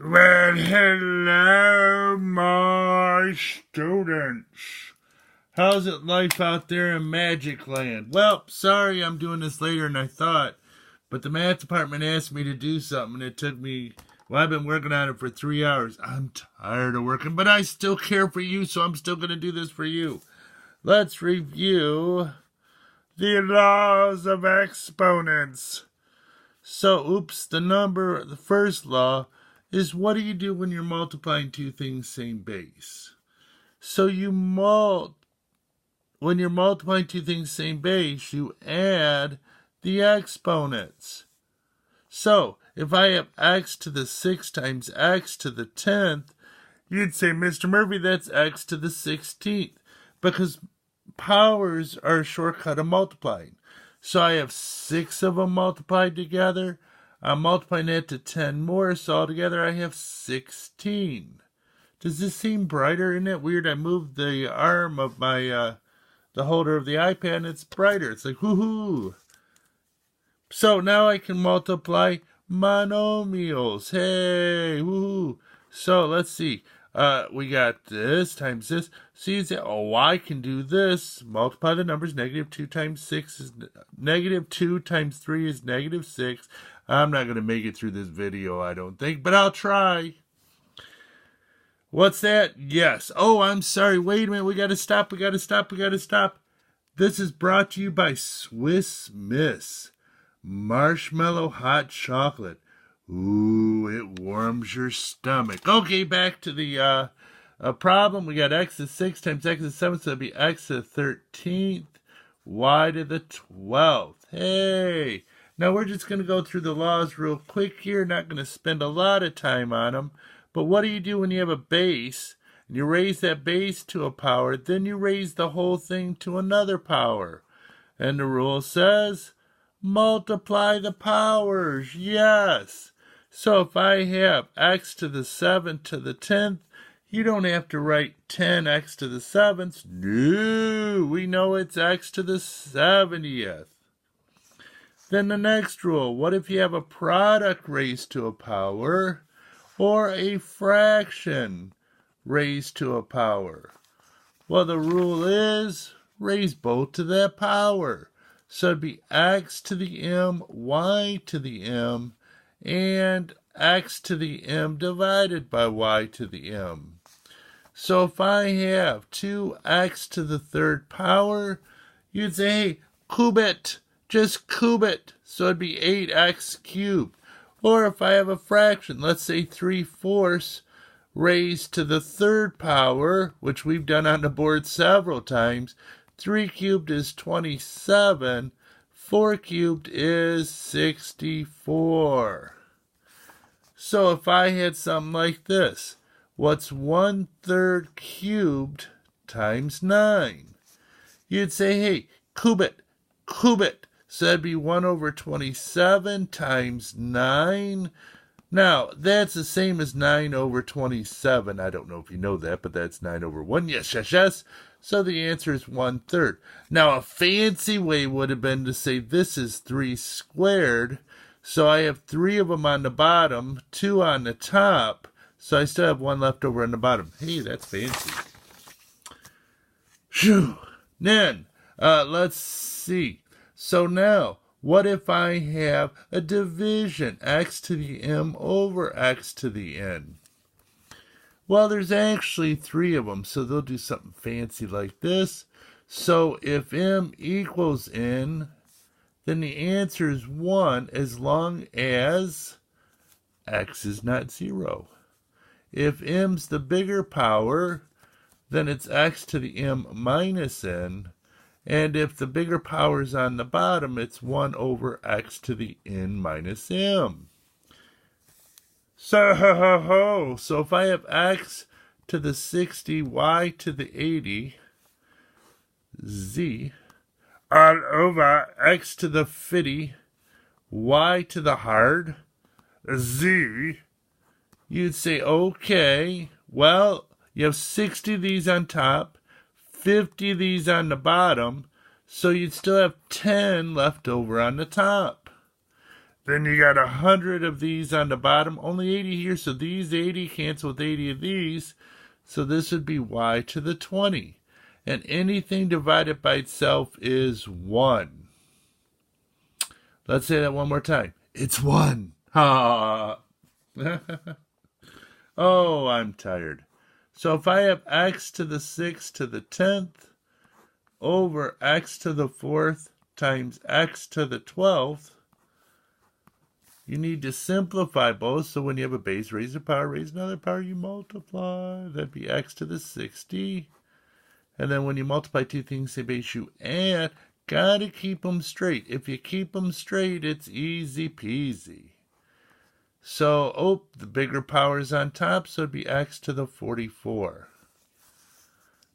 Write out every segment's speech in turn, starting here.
Well, hello, my students. How's it life out there in Magic Land? Well, sorry I'm doing this later than I thought, but the math department asked me to do something, and it took me, well, I've been working on it for 3 hours. I'm tired of working, but I still care for you, so I'm still going to do this for you. Let's review the laws of exponents. So, the first law is what do you do when you're multiplying two things same base? So when you're multiplying two things same base, you add the exponents. So if I have x to the 6th times x to the 10th, you'd say, Mr. Murphy, that's x to the 16th, because powers are a shortcut of multiplying. So I have 6 of them multiplied together. I'm multiplying that to 10 more, so altogether I have 16. Does this seem brighter? Isn't it weird? I moved the arm of my, the holder of the iPad, and it's brighter. It's like, woohoo! So now I can multiply monomials. Hey, woohoo! So let's see. We got this times this. So you say, oh, I can do this. Multiply the numbers. Negative 2 times 6 is negative 2 times 3 is negative 6. I'm not going to make it through this video, I don't think, but I'll try. What's that? Yes. Oh, I'm sorry. Wait a minute. We got to stop. This is brought to you by Swiss Miss Marshmallow Hot Chocolate. Ooh, it warms your stomach. Okay, back to the problem. We got x to the 6 times x to the 7, so it'll be x to the 13th, y to the 12th. Hey! Now we're just going to go through the laws real quick here. Not going to spend a lot of time on them. But what do you do when you have a base, and you raise that base to a power, then you raise the whole thing to another power? And the rule says, multiply the powers. Yes. So if I have x to the 7th to the 10th, you don't have to write 10x to the 7th. No, we know it's x to the 70th. Then the next rule, what if you have a product raised to a power or a fraction raised to a power? Well, the rule is raise both to that power. So it'd be x to the m, y to the m, and x to the m divided by y to the m. So if I have 2x to the 3rd power, you'd say, hey, cube it. Just cube it. So it'd be 8x cubed. Or if I have a fraction, let's say 3/4 raised to the 3rd power, which we've done on the board several times, 3 cubed is 27, 4 cubed is 64. So if I had something like this, what's 1/3 cubed times 9? You'd say, hey, cube it. So that'd be 1/27 times 9. Now, that's the same as 9/27. I don't know if you know that, but that's 9/1. Yes. So the answer is 1/3. Now, a fancy way would have been to say this is 3 squared. So I have 3 of them on the bottom, 2 on the top. So I still have 1 left over on the bottom. Hey, that's fancy. Phew. Then, let's see. So now, what if I have a division, x to the m over x to the n? Well, there's actually 3 of them, so they'll do something fancy like this. So if m equals n, then the answer is 1 as long as x is not 0. If m's the bigger power, then it's x to the m minus n. And if the bigger power is on the bottom, it's 1 over x to the n minus m. So if I have x to the 60, y to the 80, z, all over x to the 50, y to the hard, z, you'd say, okay, well, you have 60 of these on top, 50 of these on the bottom, so you'd still have 10 left over on the top. Then you got 100 of these on the bottom, only 80 here, so these 80 cancel with 80 of these. So this would be y to the 20. And anything divided by itself is 1. Let's say that one more time. It's 1. Ha! Oh, I'm tired. So if I have x to the 6th to the 10th over x to the 4th times x to the 12th, you need to simplify both, so when you have a base, raise a power, raise another power, you multiply. That'd be x to the 60. And then when you multiply two things, say base, you add. Gotta keep them straight. If you keep them straight, it's easy peasy. So, the bigger power is on top, so it'd be x to the 44.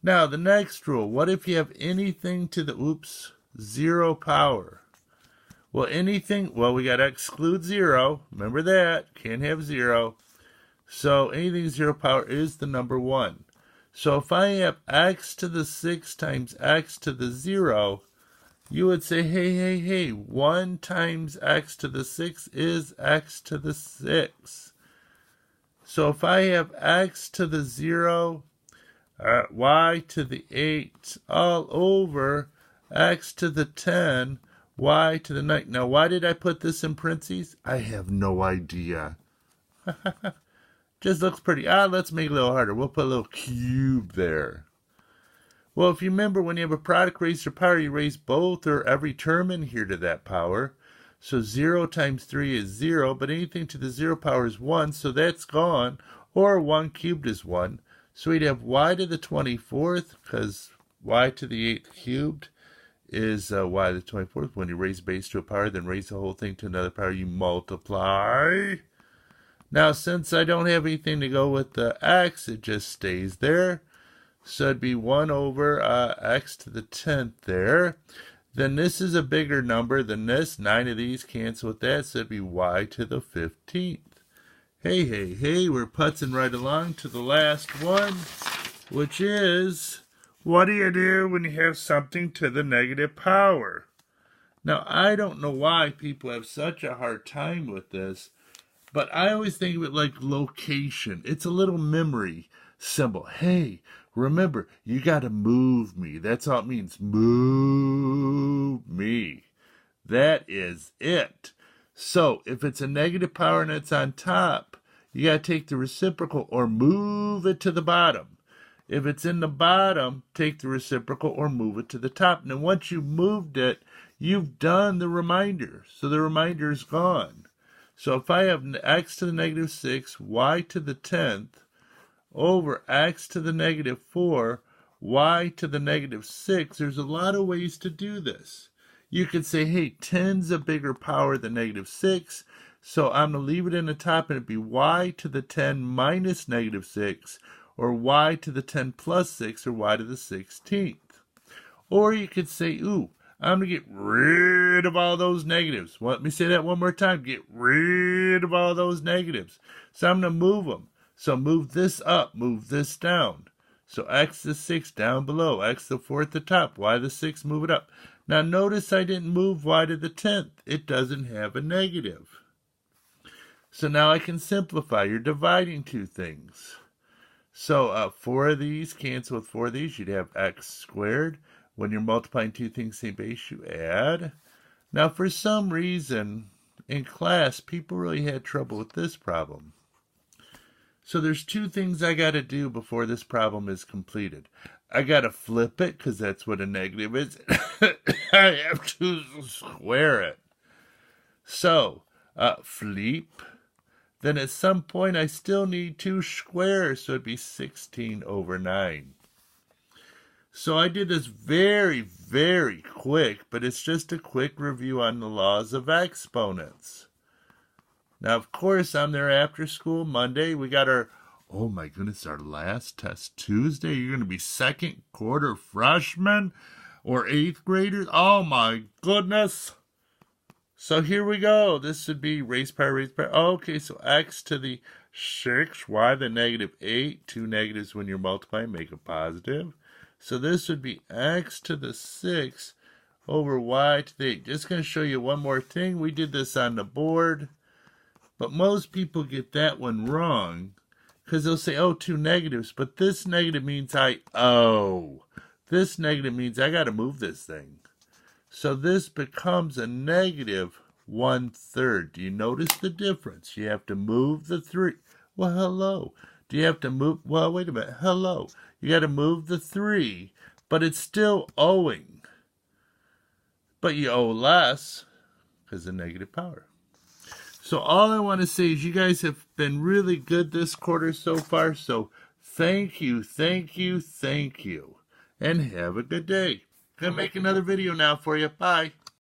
Now, the next rule, what if you have anything to the, 0 power? Well, we got to exclude 0. Remember that. Can't have 0. So anything 0 power is the number 1. So if I have x to the 6 times x to the 0, you would say, hey, 1 times x to the 6 is x to the 6. So if I have x to the 0, y to the 8, all over x to the 10, y to the 9. Now, why did I put this in parentheses? I have no idea. Just looks pretty. Let's make it a little harder. We'll put a little cube there. Well, if you remember, when you have a product raised to power, you raise both or every term in here to that power. So 0 times 3 is 0, but anything to the 0 power is 1, so that's gone. Or 1 cubed is 1. So we'd have y to the 24th, because y to the 8th cubed is y to the 24th. When you raise base to a power, then raise the whole thing to another power, you multiply. Now, since I don't have anything to go with the x, it just stays there. So it'd be 1 over x to the 10th there. Then this is a bigger number than this. 9 of these cancel with that, so it'd be y to the 15th. Hey, we're putzing right along to the last one, which is, what do you do when you have something to the negative power? Now, I don't know why people have such a hard time with this, but I always think of it like location. It's a little memory symbol. Hey, remember, you got to move me. That's all it means. Move me. That is it. So, if it's a negative power and it's on top, you got to take the reciprocal or move it to the bottom. If it's in the bottom, take the reciprocal or move it to the top. And then once you've moved it, you've done the remainder. So the remainder is gone. So if I have x to the negative 6, y to the 10th, over x to the negative 4, y to the negative 6, there's a lot of ways to do this. You could say, hey, 10's a bigger power than negative 6, so I'm going to leave it in the top, and it'd be y to the 10 minus negative 6, or y to the 10 plus 6, or y to the 16th. Or you could say, I'm going to get rid of all those negatives. Let me say that one more time. Get rid of all those negatives. So I'm going to move them. So move this up, move this down. So x to the 6 down below, x to the 4 at the top, y to the 6, move it up. Now notice I didn't move y to the 10th. It doesn't have a negative. So now I can simplify. You're dividing two things. So 4 of these cancel with 4 of these. You'd have x squared. When you're multiplying two things, same base, you add. Now for some reason, in class, people really had trouble with this problem. So there's two things I got to do before this problem is completed. I got to flip it, because that's what a negative is. I have to square it. So, flip. Then at some point, I still need 2 squares, so it'd be 16 over 9. So I did this very, very quick, but it's just a quick review on the laws of exponents. Now, of course, I'm there after school Monday. We got our last test Tuesday. You're going to be second quarter freshmen or 8th graders. Oh, my goodness. So here we go. This would be raise power. Okay, so x to the 6, y to the negative 8. Two negatives when you're multiplying make a positive. So this would be x to the 6 over y to the 8. Just going to show you one more thing. We did this on the board, but most people get that one wrong because they'll say, oh, two negatives, but this negative means I owe. This negative means I got to move this thing. So this becomes a negative 1/3. Do you notice the difference? You have to move the 3. Well, hello. Do you have to move? Well, wait a minute. Hello. You got to move the 3, but it's still owing. But you owe less because of negative power. So all I want to say is you guys have been really good this quarter so far. So thank you, thank you, thank you. And have a good day. Gonna make another video now for you. Bye.